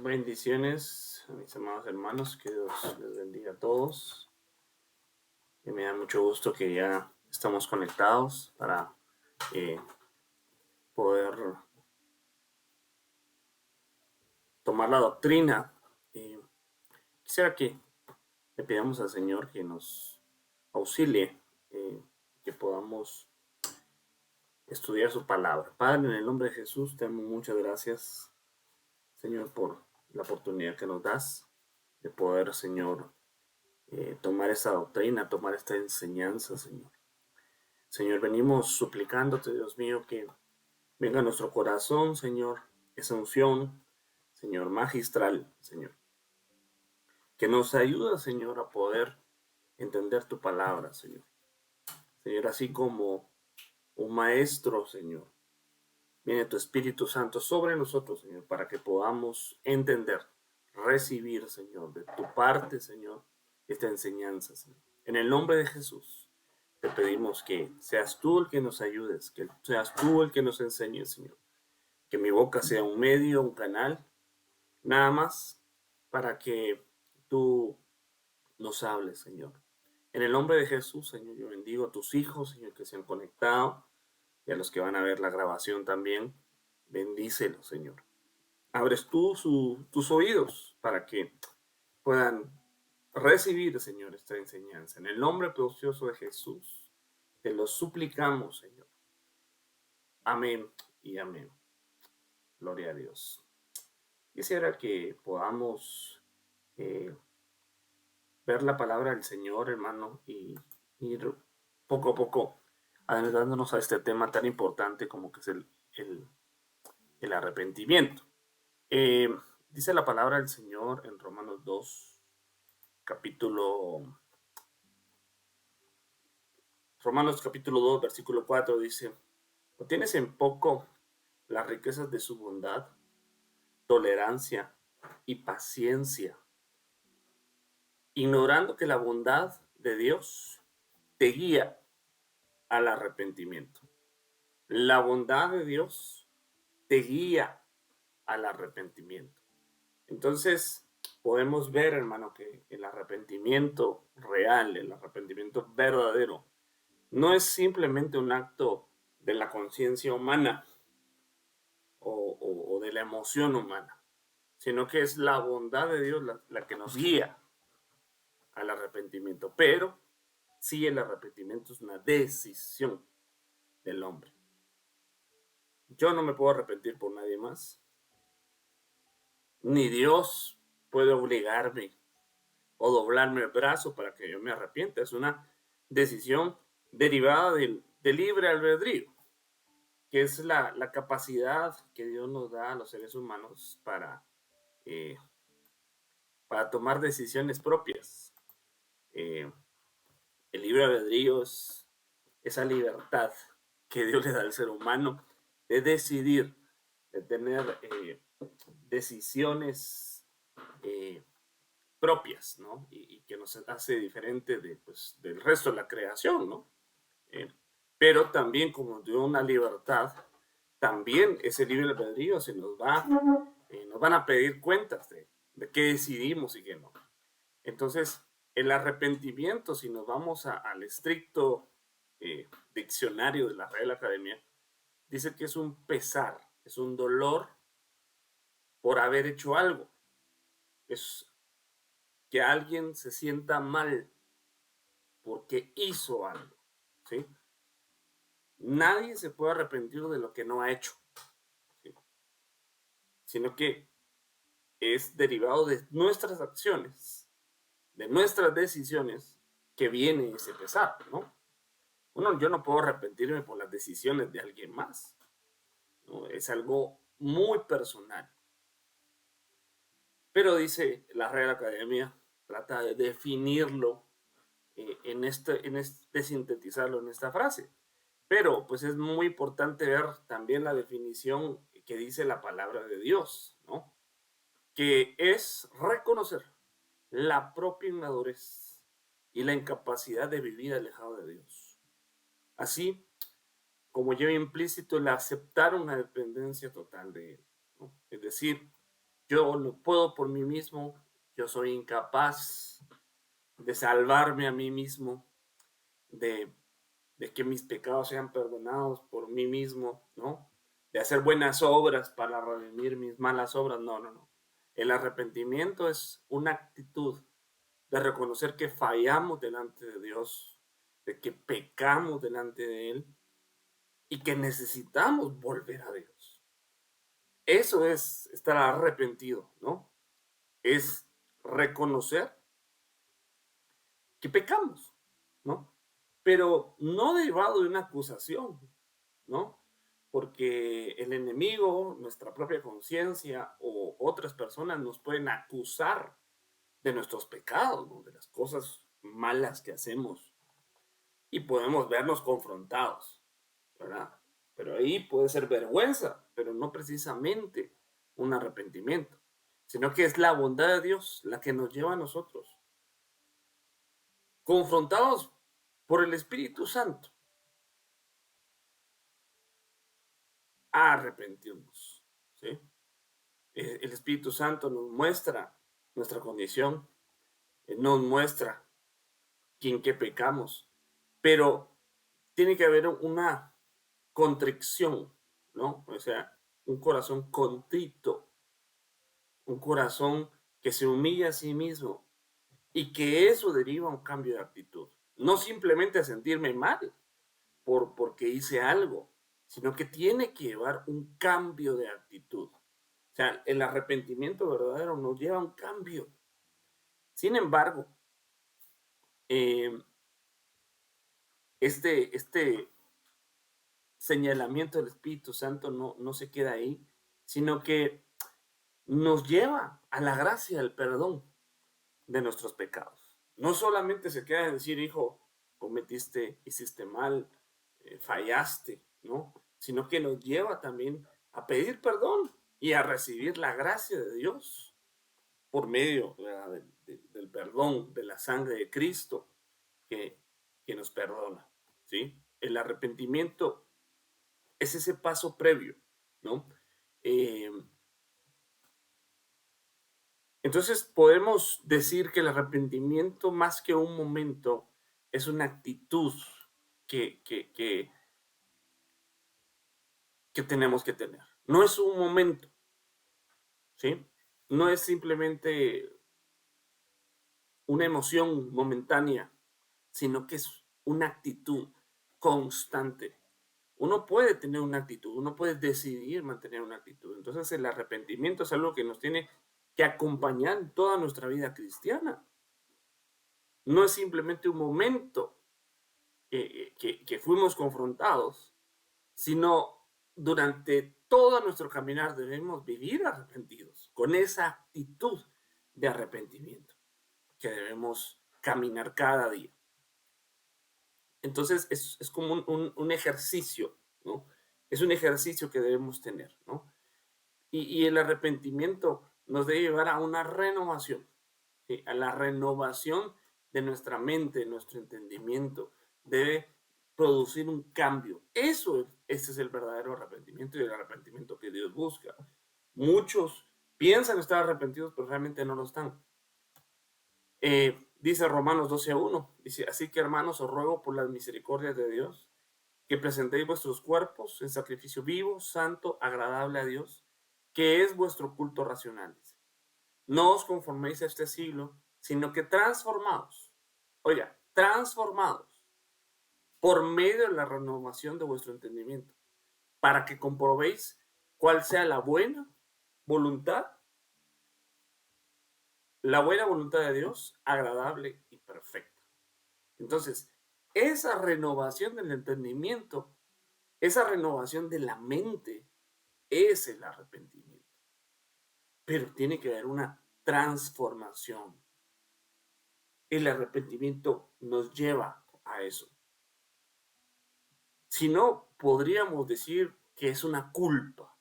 Bendiciones a mis amados hermanos, que Dios les bendiga a todos. Y me da mucho gusto que ya estamos conectados para eh, poder tomar la doctrina. Quisiera que le pidamos al Señor que nos auxilie, que podamos estudiar su palabra. Padre, en el nombre de Jesús, te damos muchas gracias, Señor, por la oportunidad que nos das de poder, Señor, tomar esta doctrina, tomar esta enseñanza, Señor. Señor, venimos suplicándote, Dios mío, que venga a nuestro corazón, Señor, esa unción, Señor, magistral, Señor, que nos ayuda, Señor, a poder entender tu palabra, Señor. Señor, así como un maestro, Señor, viene tu Espíritu Santo sobre nosotros, Señor, para que podamos entender, recibir, Señor, de tu parte, Señor, esta enseñanza, Señor. En el nombre de Jesús, te pedimos que seas tú el que nos ayudes, que seas tú el que nos enseñes, Señor. Que mi boca sea un medio, un canal, nada más, para que tú nos hables, Señor. En el nombre de Jesús, Señor, yo bendigo a tus hijos, Señor, que se han conectado, y a los que van a ver la grabación también. Bendícelos, Señor. Abres tú tus oídos para que puedan recibir, Señor, esta enseñanza. En el nombre precioso de Jesús, te lo suplicamos, Señor. Amén y amén. Gloria a Dios. Quisiera que podamos ver la palabra del Señor, hermano, y ir poco a poco adentrándonos a este tema tan importante como que es el arrepentimiento. Dice la palabra del Señor en Romanos 2, Romanos capítulo 2, versículo 4, dice: ¿no tienes en poco las riquezas de su bondad, tolerancia y paciencia, ignorando que la bondad de Dios te guía al arrepentimiento? La bondad de Dios te guía al arrepentimiento. Entonces, podemos ver, hermano, que el arrepentimiento real, el arrepentimiento verdadero, no es simplemente un acto de la conciencia humana o de la emoción humana, sino que es la bondad de Dios la que nos guía al arrepentimiento. Pero sí, el arrepentimiento es una decisión del hombre. Yo no me puedo arrepentir por nadie más, ni Dios puede obligarme o doblarme el brazo para que yo me arrepienta. Es una decisión derivada del libre albedrío, que es la capacidad que Dios nos da a los seres humanos eh, para tomar decisiones propias. Eh, el libre albedrío es esa libertad que Dios le da al ser humano de decidir, de tener decisiones propias, ¿no? Y que nos hace diferente del resto de la creación, ¿no? Eh, pero también, como dio una libertad, también ese libre albedrío nos van a pedir cuentas de qué decidimos y qué no. Entonces, el arrepentimiento, si nos vamos al estricto diccionario de la Real Academia, dice que es un pesar, es un dolor por haber hecho algo. Es que alguien se sienta mal porque hizo algo, ¿sí? Nadie se puede arrepentir de lo que no ha hecho, ¿sí? Sino que es derivado de nuestras acciones, de nuestras decisiones, que viene ese pesar, ¿no? Bueno, yo no puedo arrepentirme por las decisiones de alguien más, ¿no? Es algo muy personal. Pero dice la Real Academia, trata de definirlo de sintetizarlo en esta frase. Pero pues es muy importante ver también la definición que dice la palabra de Dios, ¿no? Que es reconocer la propia inmadurez y la incapacidad de vivir alejado de Dios. Así como lleva implícito el aceptar una dependencia total de Él, ¿no? Es decir, yo no puedo por mí mismo, yo soy incapaz de salvarme a mí mismo, de, de que mis pecados sean perdonados por mí mismo, ¿no? De hacer buenas obras para redimir mis malas obras. No, no, no. El arrepentimiento es una actitud de reconocer que fallamos delante de Dios, de que pecamos delante de Él y que necesitamos volver a Dios. Eso es estar arrepentido, ¿no? Es reconocer que pecamos, ¿no? Pero no derivado de una acusación, ¿no? Porque el enemigo, nuestra propia conciencia o otras personas nos pueden acusar de nuestros pecados, ¿no? De las cosas malas que hacemos y podemos vernos confrontados, ¿verdad? Pero ahí puede ser vergüenza, pero no precisamente un arrepentimiento, sino que es la bondad de Dios la que nos lleva a nosotros, confrontados por el Espíritu Santo, a arrepentirnos, ¿sí? El Espíritu Santo nos muestra nuestra condición, nos muestra en qué pecamos, pero tiene que haber una contrición, ¿no? O sea, un corazón contrito, un corazón que se humilla a sí mismo y que eso deriva a un cambio de actitud. No simplemente a sentirme mal porque hice algo, sino que tiene que llevar un cambio de actitud. O sea, el arrepentimiento verdadero nos lleva a un cambio. Sin embargo, eh, este señalamiento del Espíritu Santo no se queda ahí, sino que nos lleva a la gracia, al perdón de nuestros pecados. No solamente se queda en decir, hijo, cometiste, hiciste mal, fallaste, ¿no? Sino que nos lleva también a pedir perdón y a recibir la gracia de Dios por medio del perdón, de la sangre de Cristo que, que nos perdona, ¿sí? El arrepentimiento es ese paso previo, ¿no? Eh, entonces podemos decir que el arrepentimiento más que un momento es una actitud que, que, que, que tenemos que tener. No es un momento, ¿sí? No es simplemente una emoción momentánea, sino que es una actitud constante. Uno puede tener una actitud, uno puede decidir mantener una actitud. Entonces el arrepentimiento es algo que nos tiene que acompañar en toda nuestra vida cristiana. No es simplemente un momento que fuimos confrontados, sino durante todo nuestro caminar debemos vivir arrepentidos, con esa actitud de arrepentimiento que debemos caminar cada día. Entonces es como un ejercicio, ¿no? Es un ejercicio que debemos tener, ¿no? Y el arrepentimiento nos debe llevar a una renovación, ¿sí? A la renovación de nuestra mente, de nuestro entendimiento. Debe producir un cambio. Ese es el verdadero arrepentimiento y el arrepentimiento que Dios busca. Muchos piensan estar arrepentidos, pero realmente no lo están. Dice Romanos 12:1, dice, así que hermanos, os ruego por las misericordias de Dios, que presentéis vuestros cuerpos en sacrificio vivo, santo, agradable a Dios, que es vuestro culto racional. Dice. No os conforméis a este siglo, sino que transformaos, oiga, transformados por medio de la renovación de vuestro entendimiento, para que comprobéis cuál sea voluntad, la buena voluntad de Dios, agradable y perfecta. Entonces, esa renovación del entendimiento, esa renovación de la mente, es el arrepentimiento. Pero tiene que haber una transformación. El arrepentimiento nos lleva a eso. Si no, podríamos decir que es una culpa,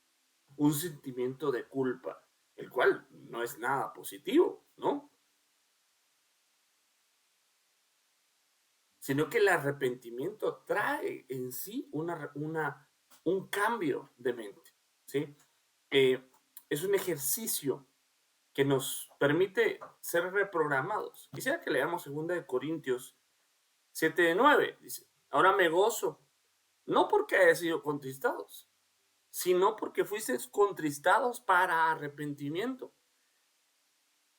un sentimiento de culpa, el cual no es nada positivo, ¿no? Sino que el arrepentimiento trae en sí un cambio de mente, ¿sí? Es un ejercicio que nos permite ser reprogramados. Quisiera que leamos 2 Corintios 7:9. Dice, ahora me gozo, no porque haya sido contristados, sino porque fuisteis contristados para arrepentimiento,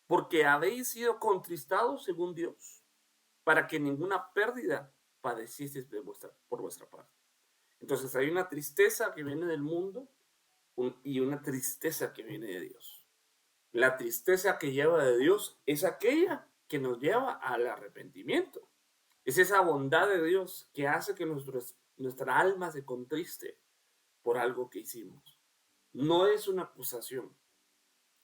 porque habéis sido contristados según Dios, para que ninguna pérdida padecieseis por vuestra parte. Entonces hay una tristeza que viene del mundo y una tristeza que viene de Dios. La tristeza que lleva de Dios es aquella que nos lleva al arrepentimiento. Es esa bondad de Dios que hace que nuestra alma se contriste por algo que hicimos. No es una acusación.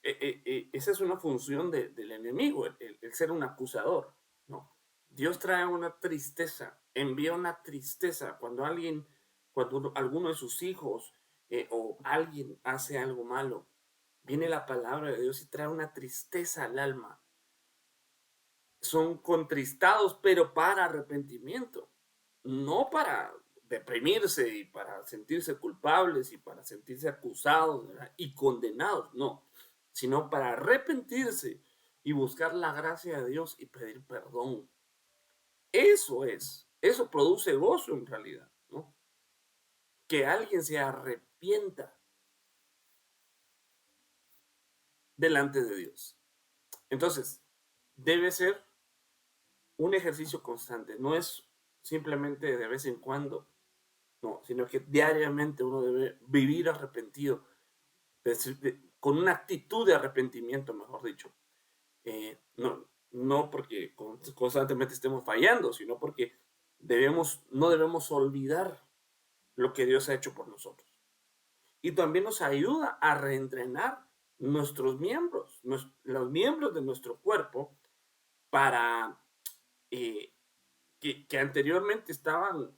Esa es una función del enemigo, el ser un acusador. No. Dios trae una tristeza, envía una tristeza cuando alguno de sus hijos o alguien hace algo malo. Viene la palabra de Dios y trae una tristeza al alma. Son contristados, pero para arrepentimiento, no para deprimirse y para sentirse culpables y para sentirse acusados, ¿verdad?, y condenados, no, sino para arrepentirse y buscar la gracia de Dios y pedir perdón. Eso produce gozo en realidad, ¿no? Que alguien se arrepienta delante de Dios. Entonces, debe ser un ejercicio constante, no es simplemente de vez en cuando, no, sino que diariamente uno debe vivir arrepentido, con una actitud de arrepentimiento, mejor dicho. No porque constantemente estemos fallando, sino porque no debemos olvidar lo que Dios ha hecho por nosotros. Y también nos ayuda a reentrenar nuestros miembros, los miembros de nuestro cuerpo, para que anteriormente estaban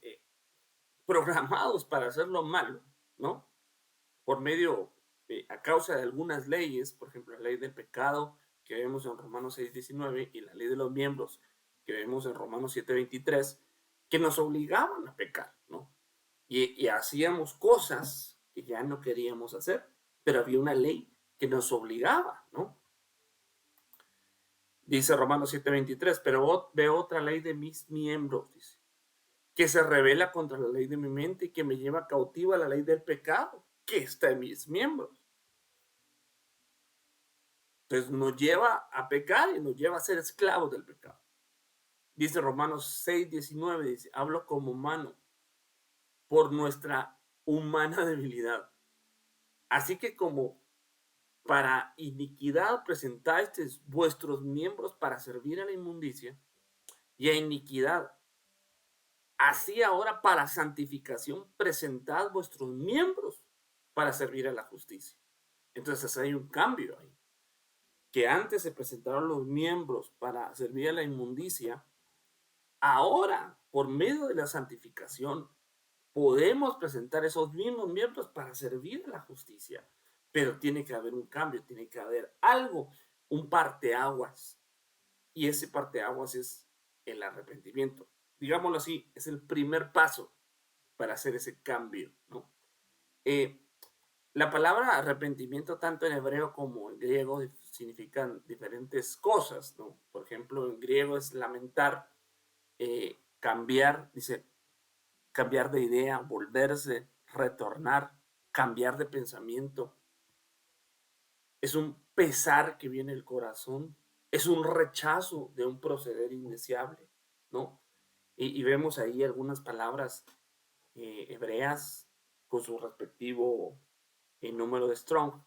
programados para hacer lo malo, ¿no? Por medio, a causa de algunas leyes, por ejemplo, la ley del pecado que vemos en Romanos 6:19 y la ley de los miembros que vemos en Romanos 7:23, que nos obligaban a pecar, ¿no? Y hacíamos cosas que ya no queríamos hacer, pero había una ley que nos obligaba, ¿no? Dice Romanos 7:23, pero veo otra ley de mis miembros, dice, que se revela contra la ley de mi mente y que me lleva cautiva a la ley del pecado, que está en mis miembros. Entonces nos lleva a pecar y nos lleva a ser esclavos del pecado. Dice Romanos 6:19, dice, hablo como humano por nuestra humana debilidad. Así que como para iniquidad presentáis vuestros miembros para servir a la inmundicia y a iniquidad, así ahora para santificación presentad vuestros miembros para servir a la justicia. Entonces hay un cambio ahí. Que antes se presentaron los miembros para servir a la inmundicia, ahora, por medio de la santificación, podemos presentar esos mismos miembros para servir a la justicia. Pero tiene que haber un cambio, tiene que haber algo, un parteaguas. Y ese parteaguas es el arrepentimiento. Digámoslo así, es el primer paso para hacer ese cambio, ¿no? La palabra arrepentimiento, tanto en hebreo como en griego, significan diferentes cosas, ¿no? Por ejemplo, en griego es lamentar, cambiar, dice, cambiar de idea, volverse, retornar, cambiar de pensamiento. Es un pesar que viene del corazón, es un rechazo de un proceder indeseable, ¿no? Y vemos ahí algunas palabras hebreas con su respectivo número de Strong,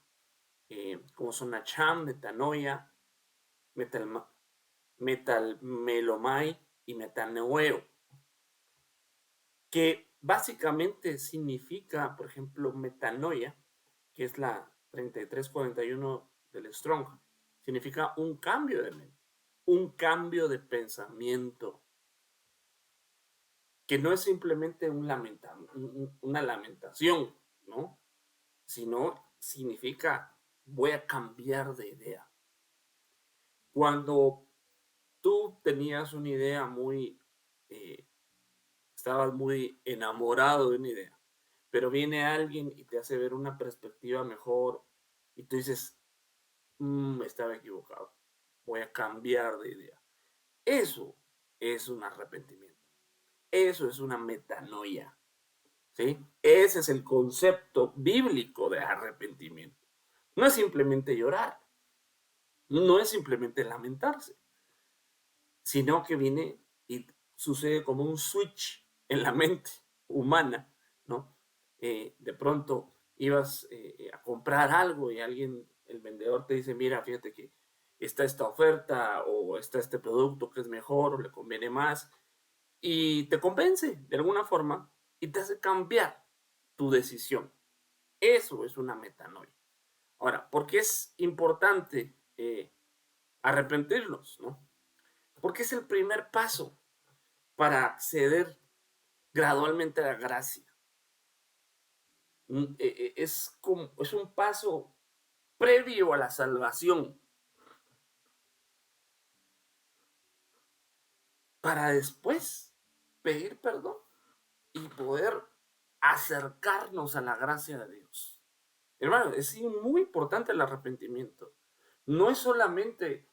como son Nacham, Metanoia, Metalmelomai y Metaneueo, que básicamente significa, por ejemplo, metanoia, que es la 3341 del Strong, significa un cambio de mente, un cambio de pensamiento, que no es simplemente una lamentación, ¿no? Sino significa voy a cambiar de idea. Cuando tú tenías una idea estabas muy enamorado de una idea, pero viene alguien y te hace ver una perspectiva mejor y tú dices, estaba equivocado, voy a cambiar de idea. Eso es un arrepentimiento. Eso es una metanoia. ¿Sí? Ese es el concepto bíblico de arrepentimiento. No es simplemente llorar, no es simplemente lamentarse, sino que viene y sucede como un switch en la mente humana, ¿no? De pronto ibas a comprar algo y el vendedor te dice, mira, fíjate que está esta oferta o está este producto que es mejor o le conviene más, y te convence de alguna forma y te hace cambiar tu decisión. Eso es una metanoia. Ahora, ¿por qué es importante arrepentirnos? ¿No? Porque es el primer paso para acceder gradualmente a la gracia. Es un paso previo a la salvación para después pedir perdón y poder acercarnos a la gracia de Dios. Hermano, es muy importante el arrepentimiento. No es solamente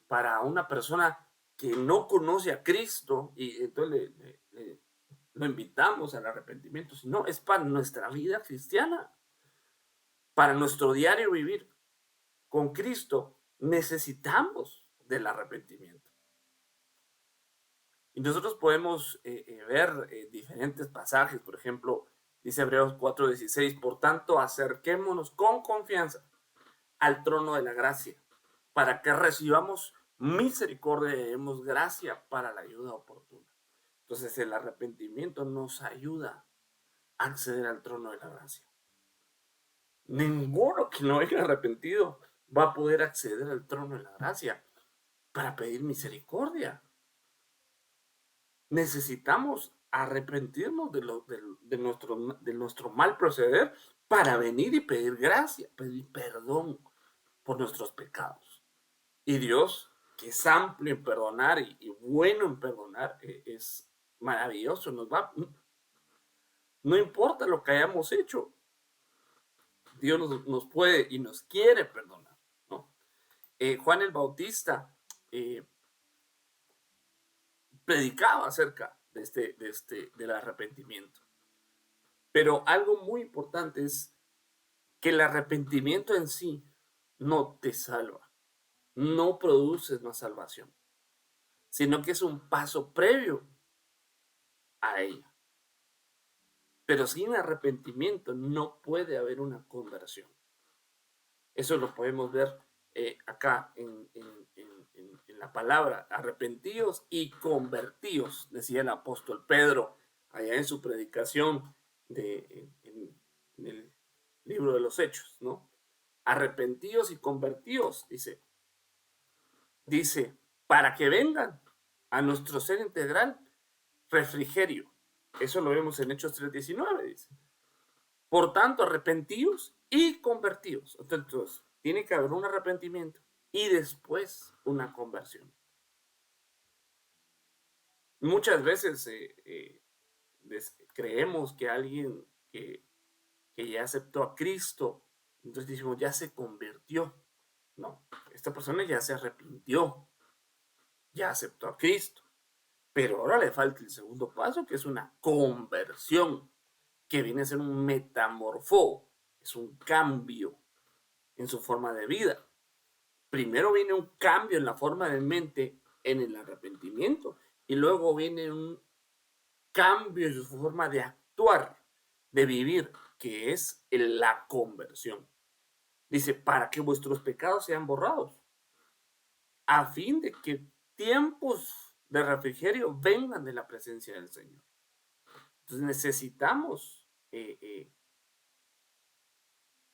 para una persona que no conoce a Cristo y entonces lo invitamos al arrepentimiento, sino es para nuestra vida cristiana, para nuestro diario vivir. Con Cristo necesitamos del arrepentimiento. Y nosotros podemos ver diferentes pasajes, por ejemplo, dice Hebreos 4:16, por tanto, acerquémonos con confianza al trono de la gracia, para que recibamos misericordia y demos gracia para la ayuda oportuna. Entonces, el arrepentimiento nos ayuda a acceder al trono de la gracia. Ninguno que no haya arrepentido va a poder acceder al trono de la gracia para pedir misericordia. Necesitamos arrepentirnos de nuestro mal proceder para venir y pedir gracia, pedir perdón por nuestros pecados. Y Dios, que es amplio en perdonar y bueno en perdonar, es maravilloso. No importa lo que hayamos hecho, Dios nos puede y nos quiere perdonar, ¿no? Juan el Bautista predicaba acerca del arrepentimiento. Pero algo muy importante es que el arrepentimiento en sí no te salva, no produce una salvación, sino que es un paso previo a ella. Pero sin arrepentimiento no puede haber una conversión. Eso lo podemos ver acá en la palabra, arrepentíos y convertíos, decía el apóstol Pedro allá en su predicación en el libro de los Hechos, ¿no? Arrepentíos y convertíos, dice, para que vengan a nuestro ser integral refrigerio. Eso lo vemos en Hechos 3:19, dice. Por tanto, arrepentíos y convertíos. Entonces, tiene que haber un arrepentimiento y después una conversión. Muchas veces creemos que alguien que ya aceptó a Cristo, entonces decimos, ya se convirtió. No, esta persona ya se arrepintió, ya aceptó a Cristo. Pero ahora le falta el segundo paso, que es una conversión, que viene a ser un metamorfó, es un cambio en su forma de vida. Primero viene un cambio en la forma de mente en el arrepentimiento y luego viene un cambio en su forma de actuar, de vivir, que es la conversión. Dice, para que vuestros pecados sean borrados, a fin de que tiempos de refrigerio vengan de la presencia del Señor. Entonces necesitamos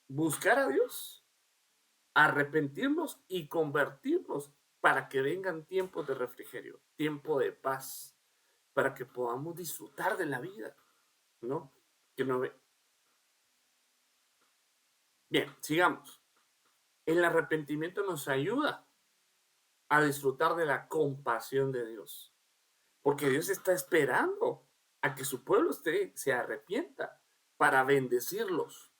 buscar a Dios, arrepentirnos y convertirnos para que vengan tiempos de refrigerio, tiempo de paz, para que podamos disfrutar de la vida, ¿no? Que no ve. Bien, sigamos. El arrepentimiento nos ayuda a disfrutar de la compasión de Dios, porque Dios está esperando a que su pueblo se arrepienta para bendecirlos.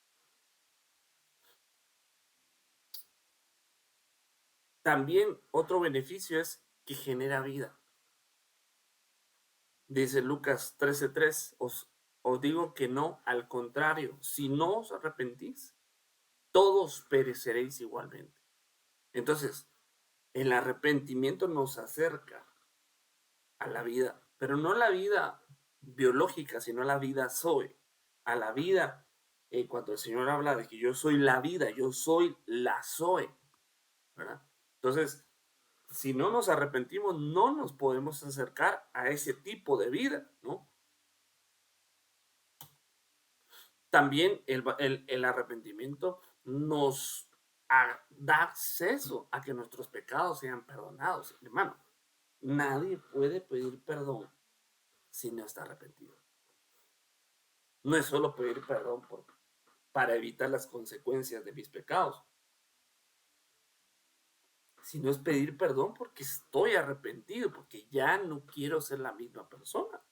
También otro beneficio es que genera vida. Dice Lucas 13:3, os digo que no, al contrario, si no os arrepentís, todos pereceréis igualmente. Entonces, el arrepentimiento nos acerca a la vida, pero no la vida biológica, sino la vida Zoe, a la vida, cuando el Señor habla de que yo soy la vida, yo soy la Zoe, ¿verdad? Entonces, si no nos arrepentimos, no nos podemos acercar a ese tipo de vida, ¿no? También el arrepentimiento nos da acceso a que nuestros pecados sean perdonados, hermano. Nadie puede pedir perdón si no está arrepentido. No es solo pedir perdón para evitar las consecuencias de mis pecados, sino es pedir perdón porque estoy arrepentido, porque ya no quiero ser la misma persona.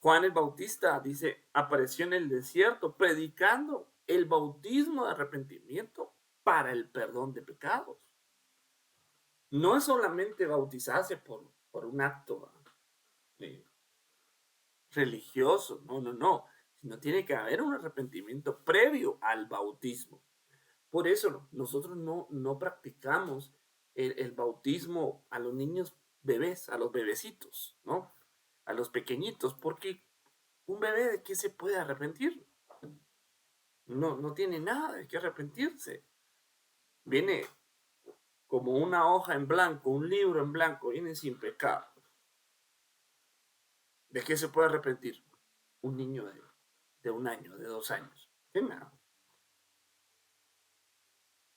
Juan el Bautista dice, apareció en el desierto predicando el bautismo de arrepentimiento para el perdón de pecados. No es solamente bautizarse por un acto religioso, no, sino tiene que haber un arrepentimiento previo al bautismo. Por eso nosotros no practicamos el bautismo a los niños bebés, a los bebecitos, ¿no? A los pequeñitos, porque un bebé de qué se puede arrepentir. No tiene nada de qué arrepentirse. Viene como una hoja en blanco, un libro en blanco, viene sin pecado. ¿De qué se puede arrepentir? Un niño de 1 año, de 2 años. De nada.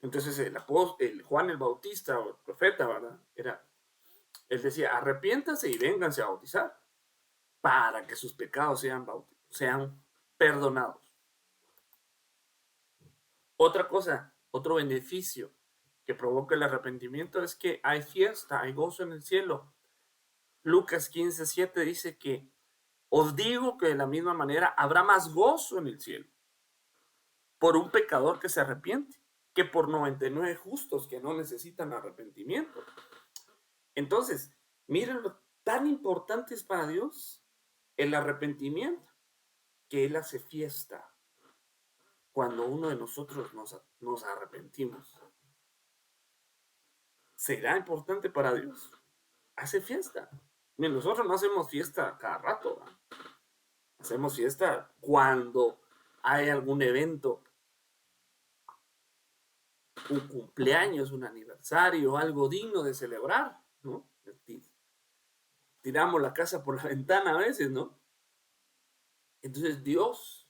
Entonces el Juan el Bautista, o el profeta, ¿verdad? Él decía, arrepiéntase y vénganse a bautizar para que sus pecados sean perdonados. Otra cosa, otro beneficio que provoca el arrepentimiento es que hay fiesta, hay gozo en el cielo. Lucas 15:7 dice que os digo que de la misma manera habrá más gozo en el cielo por un pecador que se arrepiente que por 99 justos que no necesitan arrepentimiento. Entonces, miren lo tan importante es para Dios el arrepentimiento, que Él hace fiesta cuando uno de nosotros nos arrepentimos. ¿Será importante para Dios? Hace fiesta. Miren, nosotros no hacemos fiesta cada rato, ¿verdad? Hacemos fiesta cuando hay algún evento, un cumpleaños, un aniversario, algo digno de celebrar, ¿no? Tiramos la casa por la ventana a veces, ¿no? Entonces Dios,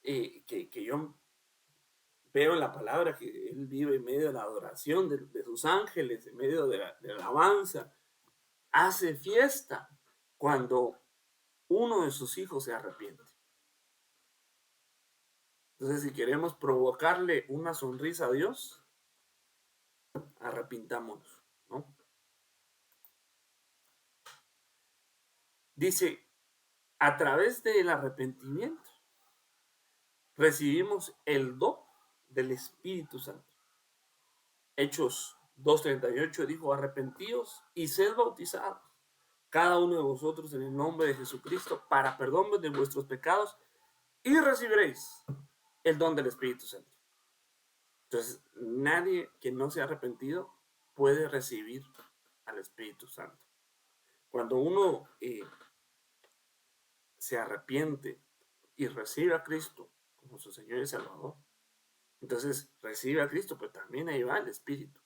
que yo veo en la palabra que Él vive en medio de la adoración de sus ángeles, en medio de la alabanza, hace fiesta cuando uno de sus hijos se arrepiente. Entonces, si queremos provocarle una sonrisa a Dios, arrepintámonos, ¿no? Dice, a través del arrepentimiento recibimos el don del Espíritu Santo. Hechos 2:38 dijo, arrepentíos y sed bautizados, cada uno de vosotros en el nombre de Jesucristo, para perdón de vuestros pecados, y recibiréis el don del Espíritu Santo. Entonces, nadie que no se ha arrepentido puede recibir al Espíritu Santo. Cuando uno se arrepiente y recibe a Cristo como su Señor y Salvador, entonces recibe a Cristo, pero también ahí va el Espíritu.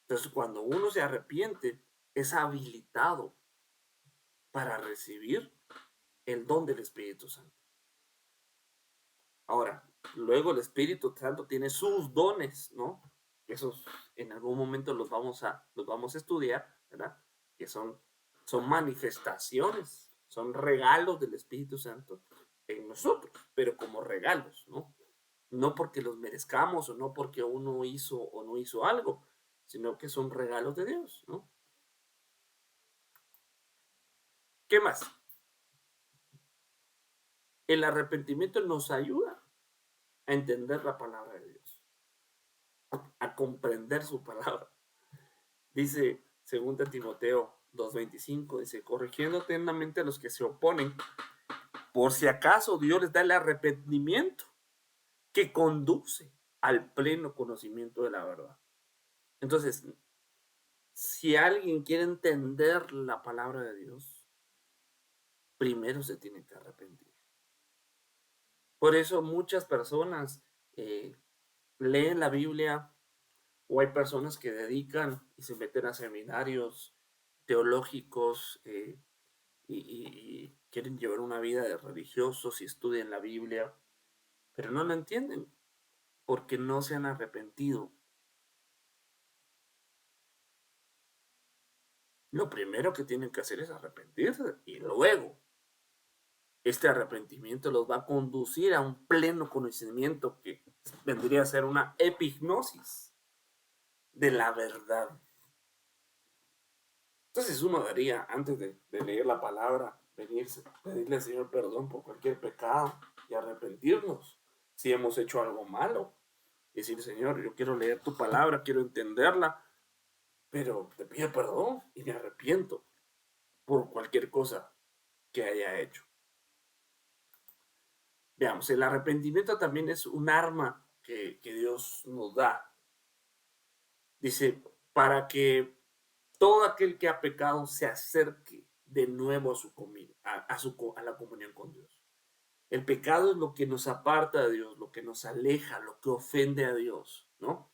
Entonces, cuando uno se arrepiente, es habilitado para recibir el don del Espíritu Santo. Ahora, luego el Espíritu Santo tiene sus dones, ¿no? Esos en algún momento los vamos a estudiar, ¿verdad? Que son manifestaciones, son regalos del Espíritu Santo en nosotros, pero como regalos, ¿no? No porque los merezcamos o no porque uno hizo o no hizo algo, sino que son regalos de Dios, ¿no? ¿Qué más? El arrepentimiento nos ayuda a entender la palabra de Dios, a comprender su palabra. Dice 2 Timoteo 2:25, dice, corrigiendo atentamente a los que se oponen, por si acaso Dios les da el arrepentimiento que conduce al pleno conocimiento de la verdad. Entonces, si alguien quiere entender la palabra de Dios, primero se tiene que arrepentir. Por eso muchas personas leen la Biblia, o hay personas que dedican y se meten a seminarios teológicos y quieren llevar una vida de religiosos y estudian la Biblia, pero no la entienden porque no se han arrepentido. Lo primero que tienen que hacer es arrepentirse y luego este arrepentimiento los va a conducir a un pleno conocimiento que vendría a ser una epignosis de la verdad. Entonces uno debería, antes de leer la palabra, venirse, pedirle al Señor perdón por cualquier pecado y arrepentirnos si hemos hecho algo malo. Y decir, Señor, yo quiero leer tu palabra, quiero entenderla, pero te pido perdón y me arrepiento por cualquier cosa que haya hecho. Veamos, el arrepentimiento también es un arma que Dios nos da. Dice, para que todo aquel que ha pecado se acerque de nuevo a la comunión con Dios. El pecado es lo que nos aparta de Dios, lo que nos aleja, lo que ofende a Dios, ¿no?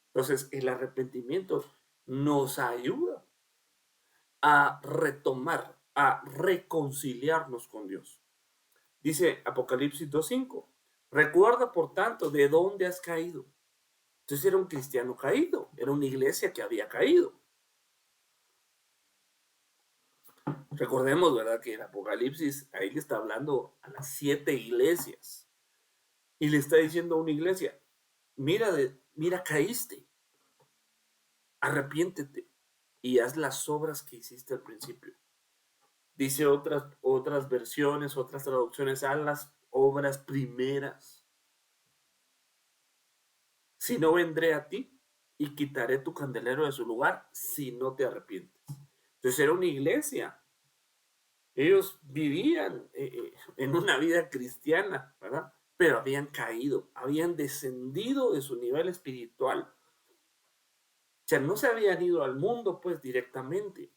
Entonces, el arrepentimiento nos ayuda a retomar, a reconciliarnos con Dios. Dice Apocalipsis 2:5, recuerda por tanto de dónde has caído. Entonces era un cristiano caído, era una iglesia que había caído. Recordemos, ¿verdad? Que el Apocalipsis ahí le está hablando a las 7 iglesias y le está diciendo a una iglesia, mira, caíste, arrepiéntete y haz las obras que hiciste al principio. Dice otras versiones, otras traducciones, haz las obras primeras. Si no, vendré a ti y quitaré tu candelero de su lugar si no te arrepientes. Entonces era una iglesia. Ellos vivían en una vida cristiana, ¿verdad? Pero habían caído, habían descendido de su nivel espiritual. O sea, no se habían ido al mundo, pues, directamente,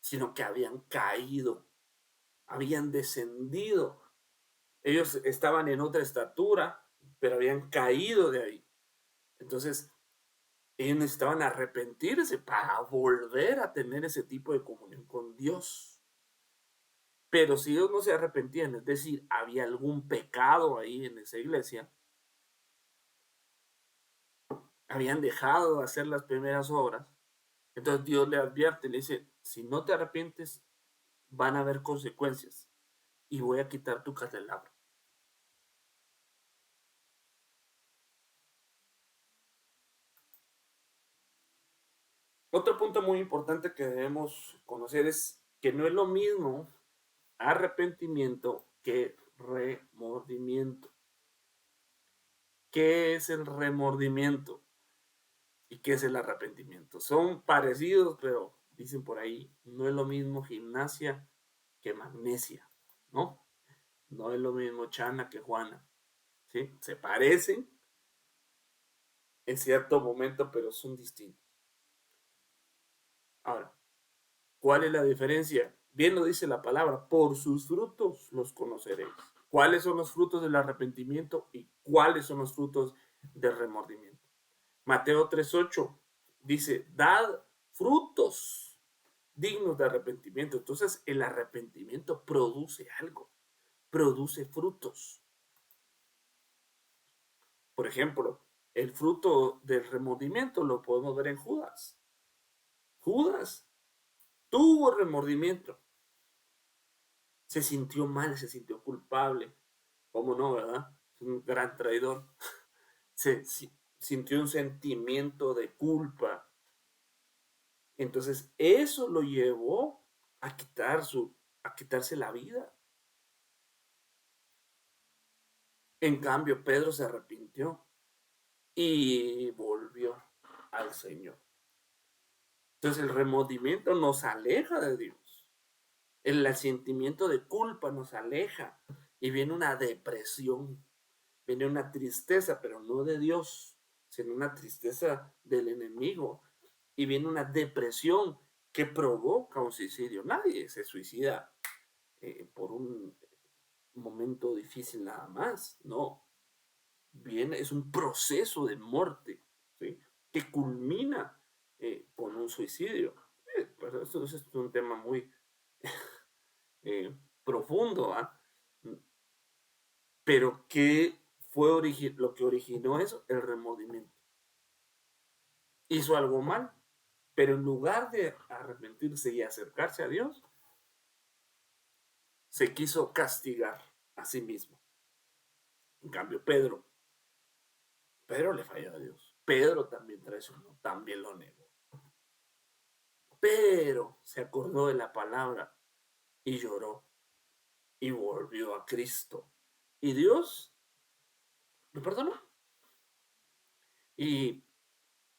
sino que habían caído, habían descendido. Ellos estaban en otra estatura, pero habían caído de ahí. Entonces, ellos necesitaban arrepentirse para volver a tener ese tipo de comunión con Dios. Pero si ellos no se arrepentían, es decir, había algún pecado ahí en esa iglesia, habían dejado de hacer las primeras obras, entonces Dios le advierte, le dice, si no te arrepientes, van a haber consecuencias y voy a quitar tu candelabro. Otro punto muy importante que debemos conocer es que no es lo mismo arrepentimiento que remordimiento. ¿Qué es el remordimiento? ¿Y qué es el arrepentimiento? Son parecidos, pero dicen por ahí, no es lo mismo gimnasia que magnesia, ¿no? No es lo mismo Chana que Juana, ¿sí? Se parecen en cierto momento, pero son distintos. Ahora, ¿cuál es la diferencia? Bien lo dice la palabra, por sus frutos los conoceréis. ¿Cuáles son los frutos del arrepentimiento y cuáles son los frutos del remordimiento? Mateo 3:8 dice, dad frutos dignos de arrepentimiento. Entonces, el arrepentimiento produce algo, produce frutos. Por ejemplo, el fruto del remordimiento lo podemos ver en Judas. Judas tuvo remordimiento, se sintió mal, se sintió culpable. ¿Cómo no, verdad? Es un gran traidor. Se sintió un sentimiento de culpa. Entonces, eso lo llevó a quitarse la vida. En cambio, Pedro se arrepintió y volvió al Señor. Entonces el remordimiento nos aleja de Dios. El sentimiento de culpa nos aleja y viene una depresión, viene una tristeza, pero no de Dios, sino una tristeza del enemigo. Y viene una depresión que provoca un suicidio. Nadie se suicida por un momento difícil nada más, no. Viene, es un proceso de muerte, ¿sí? Que culmina con un suicidio. Pues eso es un tema muy profundo, ¿ah? Pero ¿qué fue lo que originó eso? El remordimiento. Hizo algo mal, pero en lugar de arrepentirse y acercarse a Dios, se quiso castigar a sí mismo. En cambio, Pedro le falló a Dios. Pedro también traicionó, también lo negó. Pero se acordó de la palabra y lloró y volvió a Cristo. Y Dios lo perdonó. Y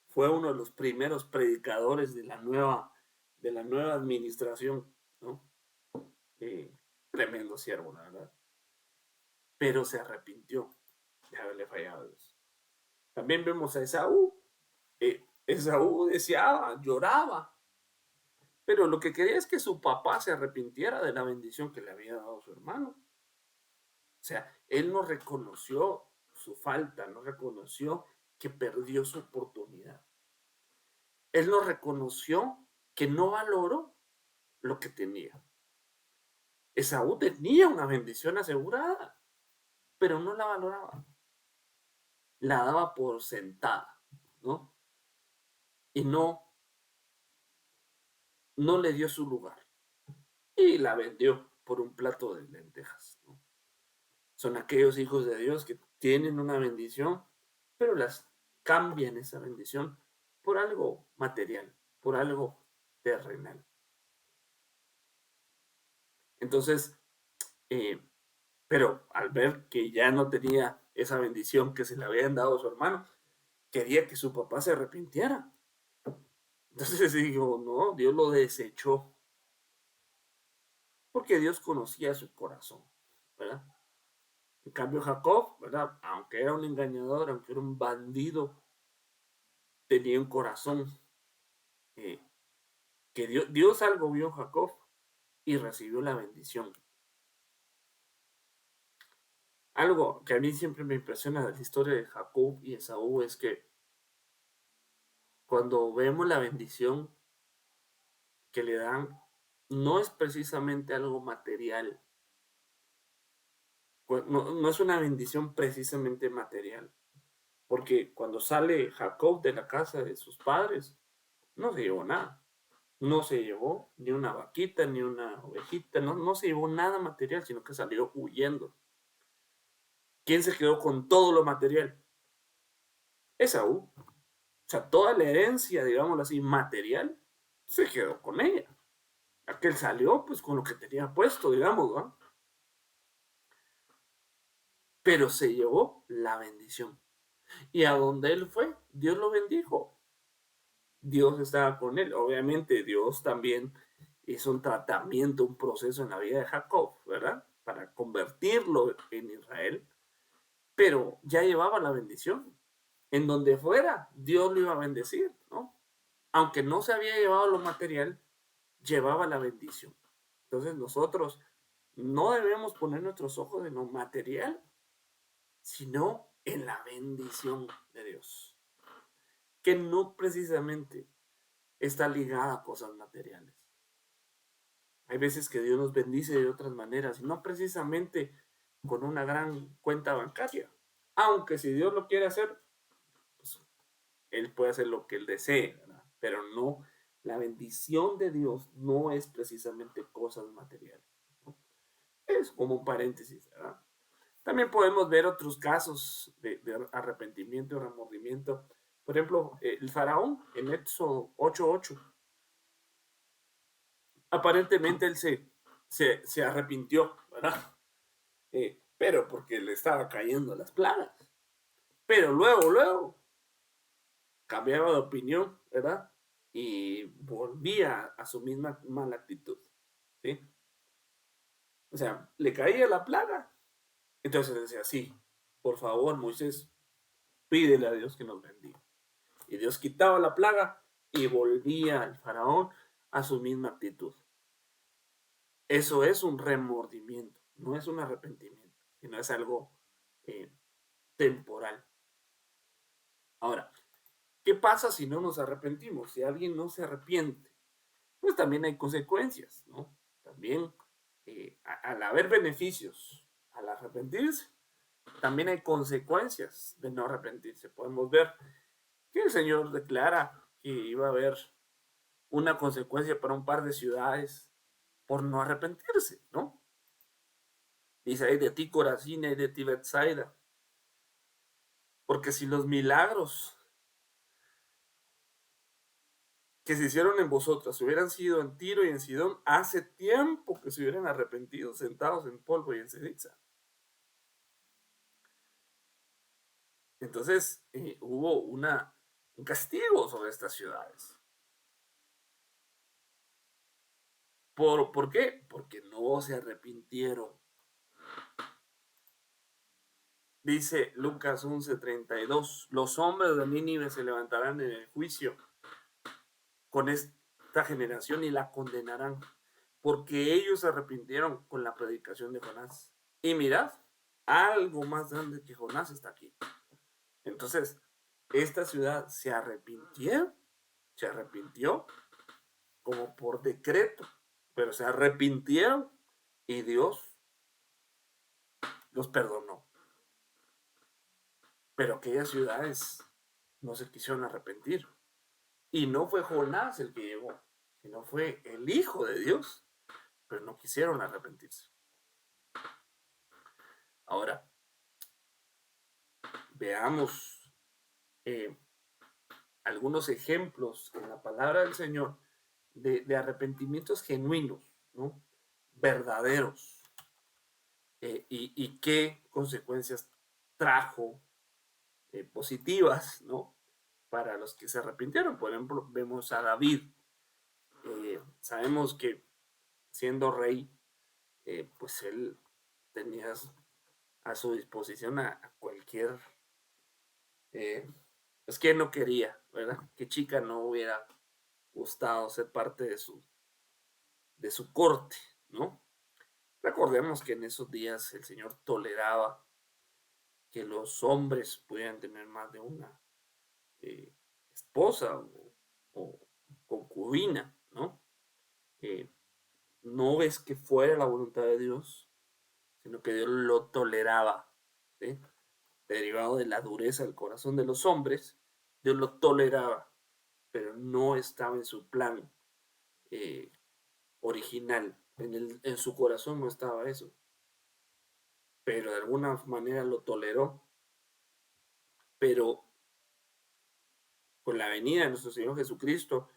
fue uno de los primeros predicadores de la nueva administración, ¿no? Tremendo siervo, la verdad. Pero se arrepintió de haberle fallado a Dios. También vemos a Esaú. Esaú deseaba, lloraba, pero lo que quería es que su papá se arrepintiera de la bendición que le había dado su hermano. O sea, él no reconoció su falta, no reconoció que perdió su oportunidad. Él no reconoció que no valoró lo que tenía. Esaú tenía una bendición asegurada, pero no la valoraba. La daba por sentada, ¿no? Y no le dio su lugar. Y la vendió por un plato de lentejas, ¿no? Son aquellos hijos de Dios que tienen una bendición, pero las cambian esa bendición por algo material, por algo terrenal. Entonces, eh, pero al ver que ya no tenía esa bendición que se le habían dado a su hermano, quería que su papá se arrepintiera. Entonces digo, no, Dios lo desechó, porque Dios conocía su corazón, ¿verdad? En cambio, Jacob, ¿verdad? Aunque era un engañador, aunque era un bandido, tenía un corazón eh, que Dios algo vio en Jacob y recibió la bendición. Algo que a mí siempre me impresiona de la historia de Jacob y Esaú es que cuando vemos la bendición que le dan, no es precisamente algo material, no es una bendición precisamente material, porque cuando sale Jacob de la casa de sus padres, no se llevó nada. No se llevó ni una vaquita, ni una ovejita, no se llevó nada material, sino que salió huyendo. ¿Quién se quedó con todo lo material? Esaú. O sea, toda la herencia, digámoslo así, material, se quedó con ella. Aquel salió pues con lo que tenía puesto, digamos, ¿no? Pero se llevó la bendición. Y a donde él fue, Dios lo bendijo. Dios estaba con él. Obviamente Dios también hizo un tratamiento, un proceso en la vida de Jacob, ¿verdad? Para convertirlo en Israel. Pero ya llevaba la bendición. En donde fuera, Dios lo iba a bendecir, ¿no? Aunque no se había llevado lo material, llevaba la bendición. Entonces nosotros no debemos poner nuestros ojos en lo material, sino en la bendición de Dios, que no precisamente está ligada a cosas materiales. Hay veces que Dios nos bendice de otras maneras, y no precisamente con una gran cuenta bancaria. Aunque si Dios lo quiere hacer, pues Él puede hacer lo que Él desee, ¿verdad? Pero no, la bendición de Dios no es precisamente cosas materiales, ¿no? Es como un paréntesis, ¿verdad? También podemos ver otros casos de arrepentimiento y remordimiento. Por ejemplo, el faraón en Éxodo 8:8. Aparentemente él se arrepintió, ¿verdad? pero porque le estaba cayendo las plagas. Pero luego, cambiaba de opinión, ¿verdad? Y volvía a su misma mala actitud, ¿sí? O sea, le caía la plaga. Entonces decía, sí, por favor, Moisés, pídele a Dios que nos bendiga. Y Dios quitaba la plaga y volvía al faraón a su misma actitud. Eso es un remordimiento, no es un arrepentimiento, sino es algo eh, temporal. Ahora, ¿qué pasa si no nos arrepentimos? Si alguien no se arrepiente, pues también hay consecuencias, ¿no? También al haber beneficios al arrepentirse, también hay consecuencias de no arrepentirse. Podemos ver que el Señor declara que iba a haber una consecuencia para un par de ciudades por no arrepentirse, ¿no? Dice, hay de ti Corazín, hay de ti Betsaida, porque si los milagros que se hicieron en vosotras hubieran sido en Tiro y en Sidón, hace tiempo que se hubieran arrepentido, sentados en polvo y en ceniza. Entonces hubo un castigo sobre estas ciudades. ¿Por qué? Porque no se arrepintieron. Dice Lucas 11:32, los hombres de Nínive se levantarán en el juicio con esta generación y la condenarán, porque ellos se arrepintieron con la predicación de Jonás. Y mirad, algo más grande que Jonás está aquí. Entonces, esta ciudad se arrepintió como por decreto, pero se arrepintieron y Dios los perdonó. Pero aquellas ciudades no se quisieron arrepentir. Y no fue Jonás el que llegó, sino fue el Hijo de Dios, pero no quisieron arrepentirse. Ahora, veamos algunos ejemplos en la palabra del Señor de arrepentimientos genuinos, ¿no? Verdaderos, y qué consecuencias trajo positivas, ¿no? Para los que se arrepintieron. Por ejemplo, vemos a David. Sabemos que siendo rey, pues él tenía a su disposición a cualquier... es que no quería, ¿verdad? Que chica no hubiera gustado ser parte de su corte, ¿no? Recordemos que en esos días el Señor toleraba que los hombres pudieran tener más de una eh, esposa o concubina, ¿no? Eh, no es que fuera la voluntad de Dios, sino que Dios lo toleraba, ¿sí? Derivado de la dureza del corazón de los hombres, Dios lo toleraba, pero no estaba en su plan eh, original, en su corazón no estaba eso, pero de alguna manera lo toleró, pero con la venida de nuestro Señor Jesucristo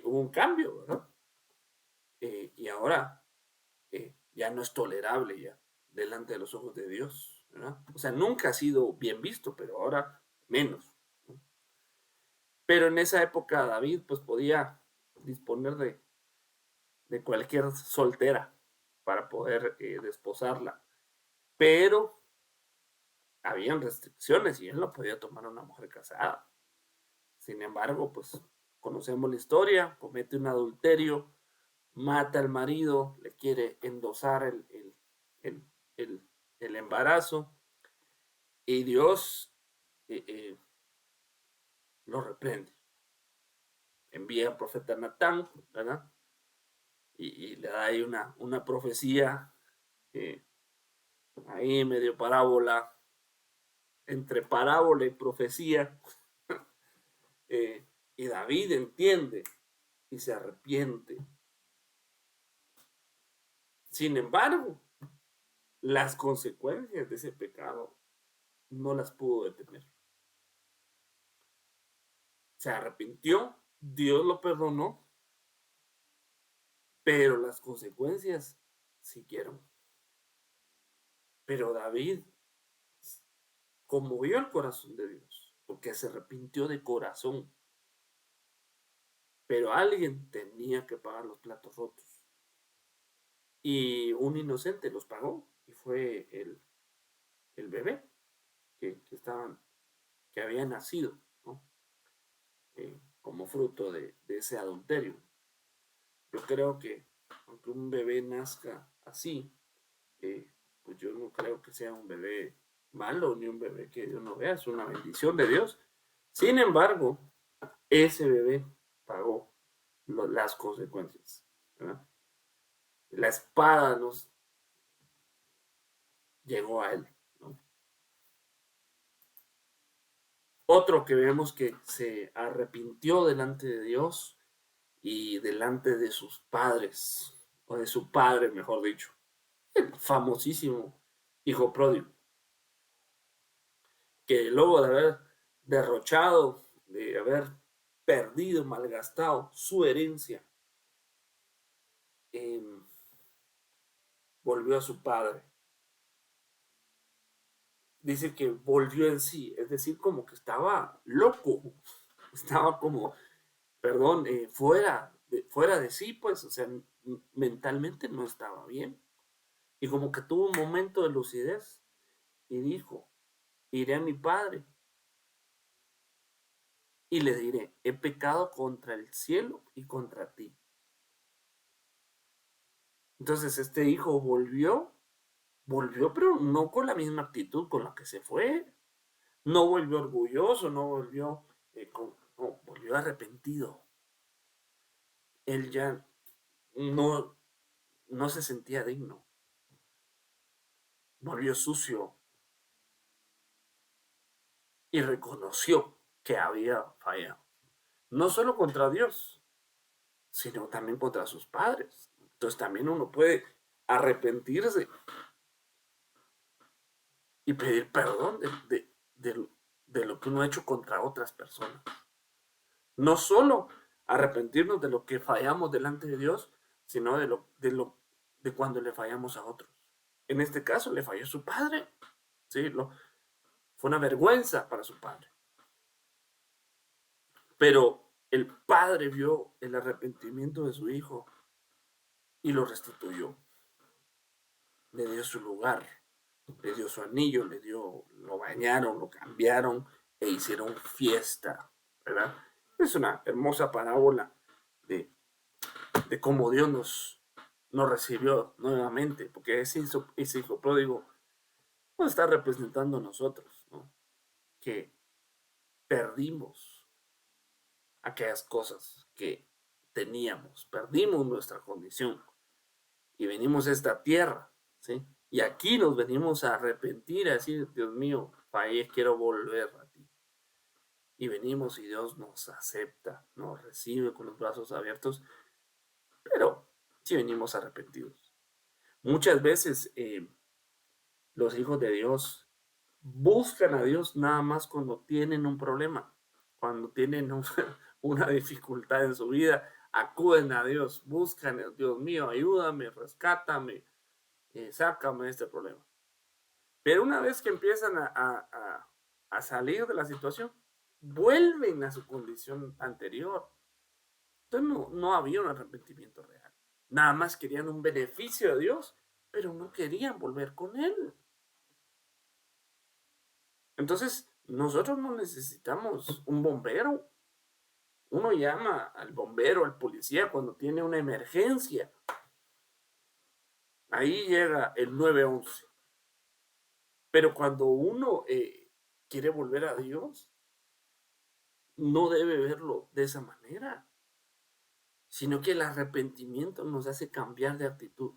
hubo un cambio, ¿verdad? Y ahora ya no es tolerable ya delante de los ojos de Dios, ¿verdad? O sea, nunca ha sido bien visto, pero ahora menos, ¿no? Pero en esa época David pues podía disponer de cualquier soltera para poder desposarla, pero habían restricciones y él no podía tomar una mujer casada. Sin embargo, pues conocemos la historia, comete un adulterio, mata al marido, le quiere endosar el, el, el embarazo y Dios lo reprende. Envía al profeta Natán, ¿verdad? Y le da ahí una profecía, eh, ahí medio parábola, entre parábola y profecía, y David entiende y se arrepiente. Sin embargo, las consecuencias de ese pecado no las pudo detener. Se arrepintió, Dios lo perdonó, pero las consecuencias siguieron. Pero David conmovió el corazón de Dios, porque se arrepintió de corazón. Pero alguien tenía que pagar los platos rotos. Y un inocente los pagó, y fue el bebé que había nacido, ¿no? Como fruto de ese adulterio. Yo creo que aunque un bebé nazca así, pues yo no creo que sea un bebé malo ni un bebé que Dios no vea, es una bendición de Dios. Sin embargo, ese bebé pagó las consecuencias, ¿verdad? La espada nos llegó a él, ¿no? Otro que vemos que se arrepintió delante de Dios y delante de sus padres, o de su padre, mejor dicho, el famosísimo hijo pródigo, que luego de haber derrochado, de haber perdido, malgastado su herencia, eh, volvió a su padre. Dice que volvió en sí, es decir, como que estaba loco, estaba como, perdón, fuera de sí, pues, o sea, mentalmente no estaba bien. Y como que tuvo un momento de lucidez y dijo, iré a mi padre y le diré, he pecado contra el cielo y contra ti. Entonces este hijo volvió, pero no con la misma actitud con la que se fue. No volvió orgulloso, no volvió, no, volvió arrepentido. Él ya no, no se sentía digno. Volvió sucio y reconoció que había fallado. No solo contra Dios, sino también contra sus padres. Entonces también uno puede arrepentirse y pedir perdón de lo que uno ha hecho contra otras personas. No solo arrepentirnos de lo que fallamos delante de Dios, sino de cuando le fallamos a otros. En este caso le falló su padre. ¿Sí? Fue una vergüenza para su padre. Pero el padre vio el arrepentimiento de su hijo y lo restituyó. Le dio su lugar, le dio su anillo, lo bañaron, lo cambiaron e hicieron fiesta, ¿verdad? Es una hermosa parábola de, de cómo Dios nos recibió nuevamente, porque ese hijo pródigo nos está representando a nosotros, ¿no? Que perdimos aquellas cosas que teníamos, perdimos nuestra condición y venimos a esta tierra, ¿sí? Y aquí nos venimos a arrepentir, a decir, Dios mío, fallé, quiero volver a ti. Y venimos y Dios nos acepta, nos recibe con los brazos abiertos, pero sí venimos arrepentidos. Muchas veces los hijos de Dios buscan a Dios nada más cuando tienen un problema, cuando tienen una dificultad en su vida, acuden a Dios, buscan, Dios mío, ayúdame, rescátame, sácame de este problema. Pero una vez que empiezan a salir de la situación, vuelven a su condición anterior. Entonces no había un arrepentimiento real. Nada más querían un beneficio de Dios, pero no querían volver con Él. Entonces, nosotros no necesitamos un bombero. Uno llama al bombero, al policía cuando tiene una emergencia. Ahí llega el 911. Pero cuando uno quiere volver a Dios, no debe verlo de esa manera, sino que el arrepentimiento nos hace cambiar de actitud.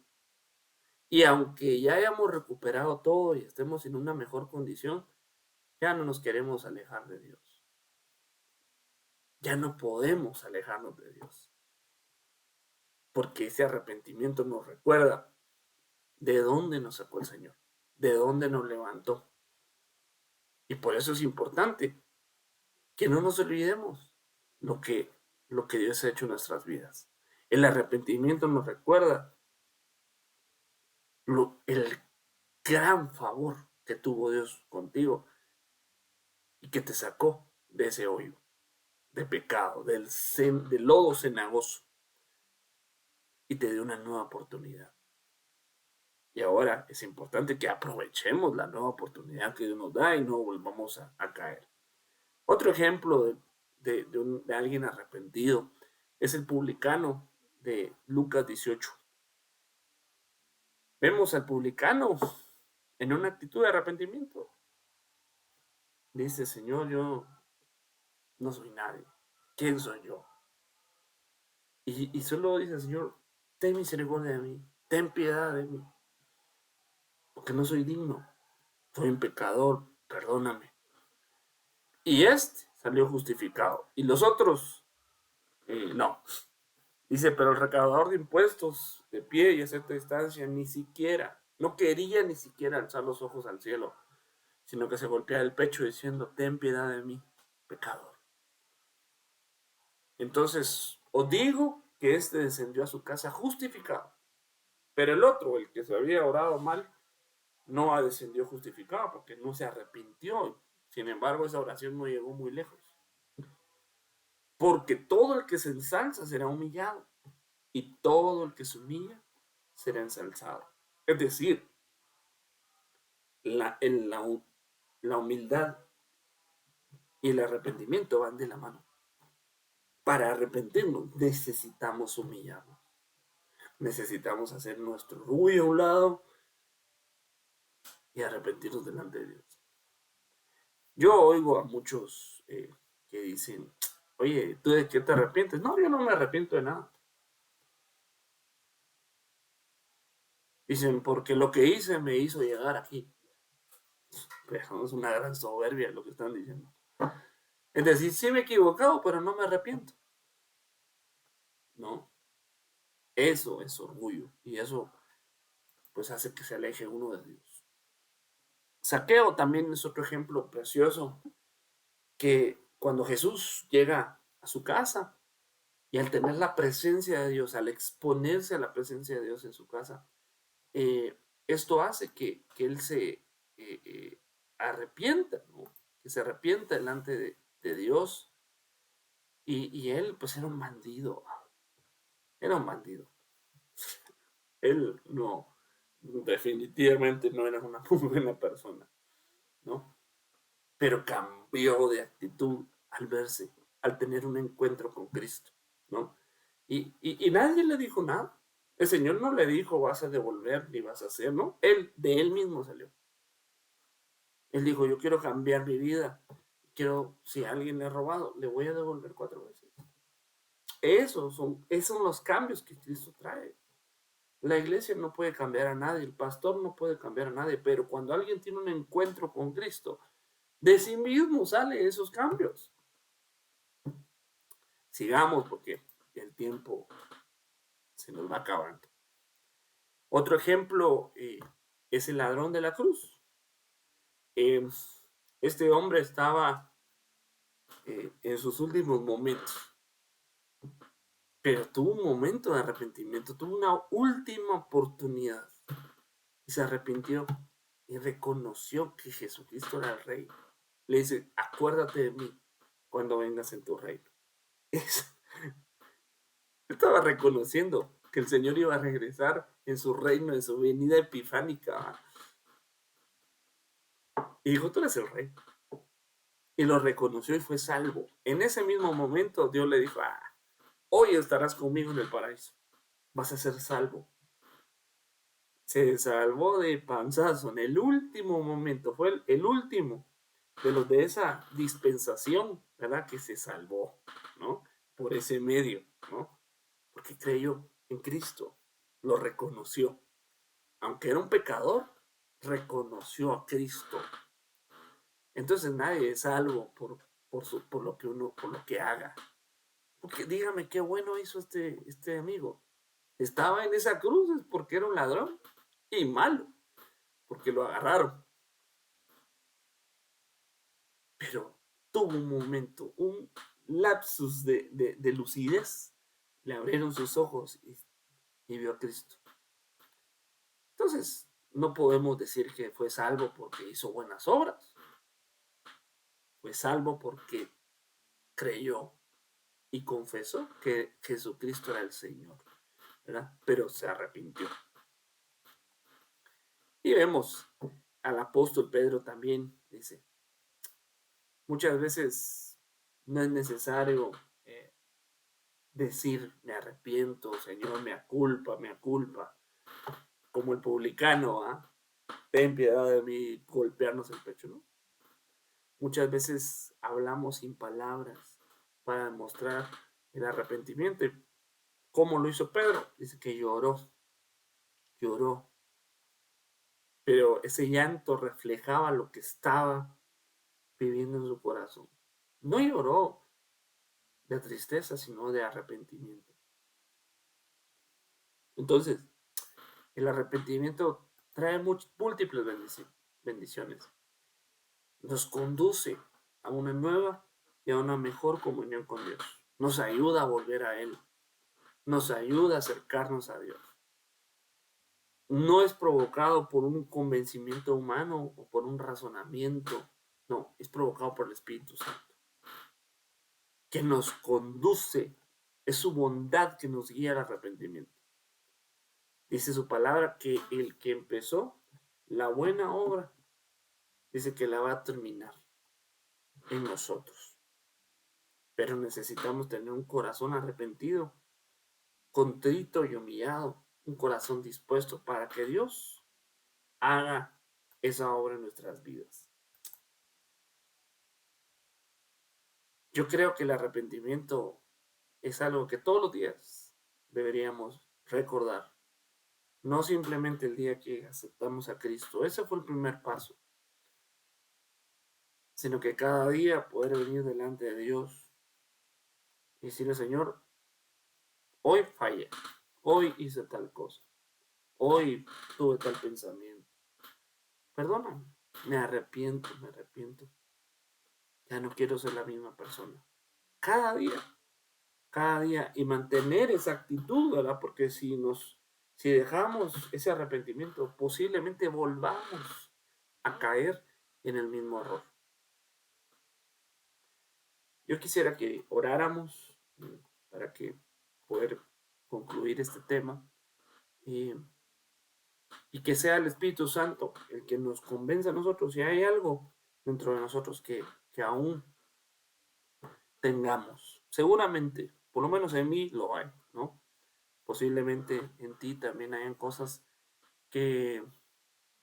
Y aunque ya hayamos recuperado todo y estemos en una mejor condición, ya no nos queremos alejar de Dios. Ya no podemos alejarnos de Dios. Porque ese arrepentimiento nos recuerda de dónde nos sacó el Señor, de dónde nos levantó. Y por eso es importante que no nos olvidemos lo que, lo que Dios ha hecho en nuestras vidas. El arrepentimiento nos recuerda el gran favor que tuvo Dios contigo y que te sacó de ese hoyo de pecado, del lodo cenagoso, y te dio una nueva oportunidad. Y ahora es importante que aprovechemos la nueva oportunidad que Dios nos da y no volvamos a caer. Otro ejemplo de alguien arrepentido es el publicano de Lucas 18. Vemos al publicano en una actitud de arrepentimiento. Dice: Señor, yo no soy nadie. ¿Quién soy yo? Y solo dice: Señor, ten misericordia de mí, ten piedad de mí, porque no soy digno, soy un pecador, perdóname. Y este salió justificado. Y los otros, no. Dice: pero el recaudador de impuestos, de pie y a cierta distancia, ni siquiera, no quería ni siquiera alzar los ojos al cielo, sino que se golpeaba el pecho diciendo: ten piedad de mí, pecador. Entonces, os digo que este descendió a su casa justificado, pero el otro, el que se había orado mal, no descendió justificado porque no se arrepintió. Sin embargo, esa oración no llegó muy lejos. Porque todo el que se ensalza será humillado, y todo el que se humilla será ensalzado. Es decir, la humildad y el arrepentimiento van de la mano. Para arrepentirnos necesitamos humillarnos. Necesitamos hacer nuestro orgullo a un lado y arrepentirnos delante de Dios. Yo oigo a muchos que dicen: oye, ¿tú de qué te arrepientes? No, yo no me arrepiento de nada. Dicen: porque lo que hice me hizo llegar aquí. Pero es una gran soberbia lo que están diciendo. Es decir, sí me he equivocado, pero no me arrepiento. No, eso es orgullo, y eso pues hace que se aleje uno de Dios. Saqueo también es otro ejemplo precioso, que cuando Jesús llega a su casa y al tener la presencia de Dios, al exponerse a la presencia de Dios en su casa, esto hace que él se arrepienta, ¿no? Que se arrepienta delante de Dios, y él pues era un bandido, él no, definitivamente no era una muy buena persona, ¿no? Pero cambió de actitud al verse, al tener un encuentro con Cristo, ¿no? Y nadie le dijo nada. El Señor no le dijo: vas a devolver ni vas a hacer, ¿no? De él mismo salió. Él dijo: yo quiero cambiar mi vida. Si alguien le ha robado, le voy a devolver 4 veces. Esos son los cambios que Cristo trae. La iglesia no puede cambiar a nadie, el pastor no puede cambiar a nadie, pero cuando alguien tiene un encuentro con Cristo, de sí mismo sale esos cambios. Sigamos porque el tiempo se nos va acabando. Otro ejemplo es el ladrón de la cruz. Este hombre estaba en sus últimos momentos, pero tuvo un momento de arrepentimiento, tuvo una última oportunidad y se arrepintió y reconoció que Jesucristo era el Rey. Le dice: acuérdate de mí cuando vengas en tu reino. Estaba reconociendo que el Señor iba a regresar en su reino, en su venida epifánica. Y dijo: tú eres el Rey. Y lo reconoció y fue salvo. En ese mismo momento Dios le dijo: hoy estarás conmigo en el paraíso. Vas a ser salvo. Se salvó de panzazo en el último momento. Fue el último de los de esa dispensación, ¿verdad? Que se salvó, ¿no? Por ese medio, ¿no? Porque creyó en Cristo. Lo reconoció. Aunque era un pecador, reconoció a Cristo. Entonces nadie es salvo por lo que haga. Porque dígame qué bueno hizo este amigo. Estaba en esa cruz porque era un ladrón, y malo, porque lo agarraron. Pero tuvo un momento, un lapsus de lucidez. Le abrieron sus ojos y vio a Cristo. Entonces, no podemos decir que fue salvo porque hizo buenas obras. Fue salvo porque creyó y confesó que Jesucristo era el Señor, ¿verdad? Pero se arrepintió. Y vemos al apóstol Pedro también, dice, muchas veces no es necesario decir me arrepiento, Señor, me aculpa, como el publicano, ¿ah? Ten piedad de mí, golpearnos el pecho, ¿no? Muchas veces hablamos sin palabras para demostrar el arrepentimiento. ¿Cómo lo hizo Pedro? Dice que lloró, pero ese llanto reflejaba lo que estaba viviendo en su corazón. No lloró de tristeza, sino de arrepentimiento. Entonces, el arrepentimiento trae múltiples bendiciones. Nos conduce a una nueva y a una mejor comunión con Dios. Nos ayuda a volver a Él. Nos ayuda a acercarnos a Dios. No es provocado por un convencimiento humano o por un razonamiento. No, es provocado por el Espíritu Santo, que nos conduce. Es su bondad que nos guía al arrepentimiento. Dice su palabra que el que empezó la buena obra, dice que la va a terminar en nosotros. Pero necesitamos tener un corazón arrepentido, contrito y humillado, un corazón dispuesto para que Dios haga esa obra en nuestras vidas. Yo creo que el arrepentimiento es algo que todos los días deberíamos recordar. No simplemente el día que aceptamos a Cristo. Ese fue el primer paso. Sino que cada día poder venir delante de Dios y decirle, Señor, hoy fallé, hoy hice tal cosa, hoy tuve tal pensamiento. Perdóname, me arrepiento. Ya no quiero ser la misma persona. Cada día, y mantener esa actitud, ¿verdad? Porque si dejamos ese arrepentimiento, posiblemente volvamos a caer en el mismo error. Yo quisiera que oráramos para que poder concluir este tema y que sea el Espíritu Santo el que nos convenza a nosotros si hay algo dentro de nosotros que aún tengamos. Seguramente, por lo menos en mí lo hay, ¿no? Posiblemente en ti también hayan cosas que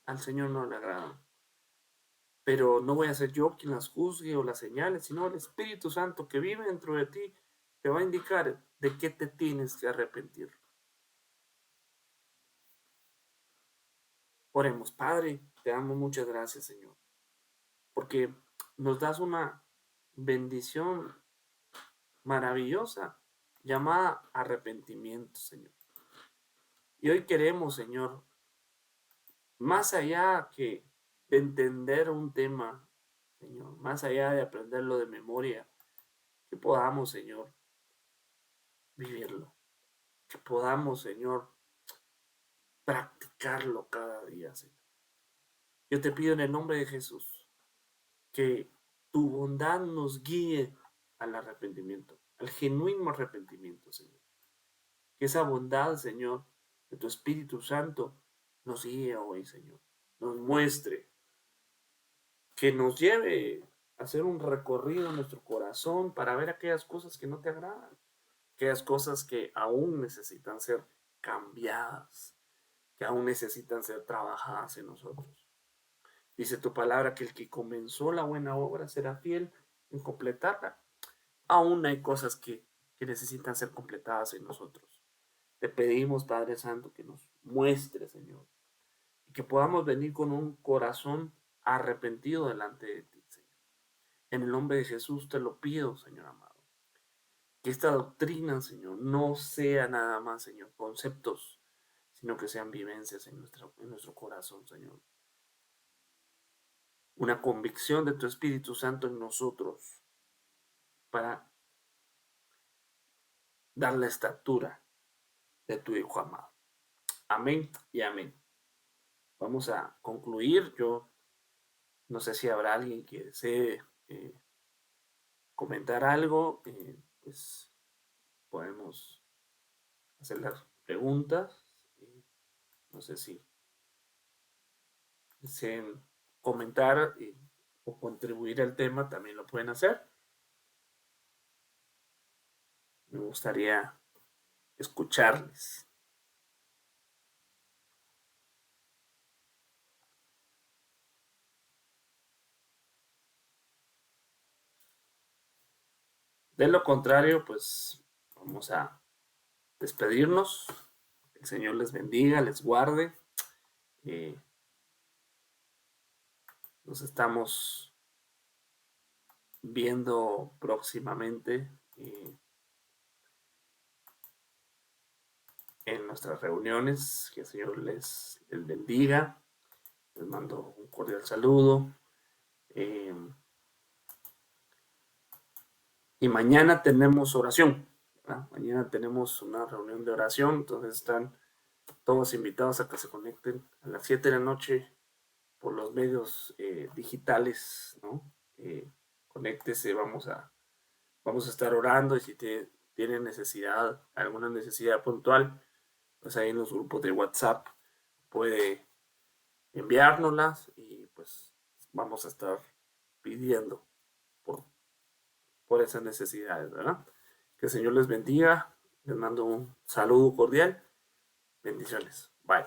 al Señor no le agradan. Pero no voy a ser yo quien las juzgue o las señale, sino el Espíritu Santo que vive dentro de ti te va a indicar de qué te tienes que arrepentir. Oremos, Padre, te damos muchas gracias, Señor, porque nos das una bendición maravillosa llamada arrepentimiento, Señor. Y hoy queremos, Señor, más allá que de entender un tema, Señor, más allá de aprenderlo de memoria, que podamos, Señor, vivirlo, que podamos, Señor, practicarlo cada día, Señor. Yo te pido en el nombre de Jesús que tu bondad nos guíe al arrepentimiento, al genuino arrepentimiento, Señor. Que esa bondad, Señor, de tu Espíritu Santo nos guíe hoy, Señor. Nos muestre, que nos lleve a hacer un recorrido en nuestro corazón para ver aquellas cosas que no te agradan, aquellas cosas que aún necesitan ser cambiadas, que aún necesitan ser trabajadas en nosotros. Dice tu palabra que el que comenzó la buena obra será fiel en completarla. Aún hay cosas que necesitan ser completadas en nosotros. Te pedimos, Padre Santo, que nos muestre, Señor, y que podamos venir con un corazón arrepentido delante de ti, Señor. En el nombre de Jesús te lo pido, Señor amado. Que esta doctrina, Señor, no sea nada más, Señor, conceptos, sino que sean vivencias en nuestro corazón, Señor. Una convicción de tu Espíritu Santo en nosotros para dar la estatura de tu Hijo amado. Amén y amén. vamos a concluir. Yo no sé si habrá alguien que desee comentar algo, pues podemos hacer las preguntas. No sé si deseen comentar o contribuir al tema, también lo pueden hacer. Me gustaría escucharles. De lo contrario, pues vamos a despedirnos. El Señor les bendiga, les guarde. Eh, nos estamos viendo próximamente en nuestras reuniones. Que el Señor les bendiga. Les mando un cordial saludo. Eh, y mañana tenemos oración. ¿Verdad? Mañana tenemos una reunión de oración. Entonces están todos invitados a que se conecten a las 7 de la noche por los medios digitales, ¿no? Conéctese, vamos a estar orando y si tienen necesidad, alguna necesidad puntual, pues ahí en los grupos de WhatsApp puede enviárnoslas y pues vamos a estar pidiendo por, por esas necesidades, ¿verdad? Que el Señor les bendiga, les mando un saludo cordial, bendiciones, bye.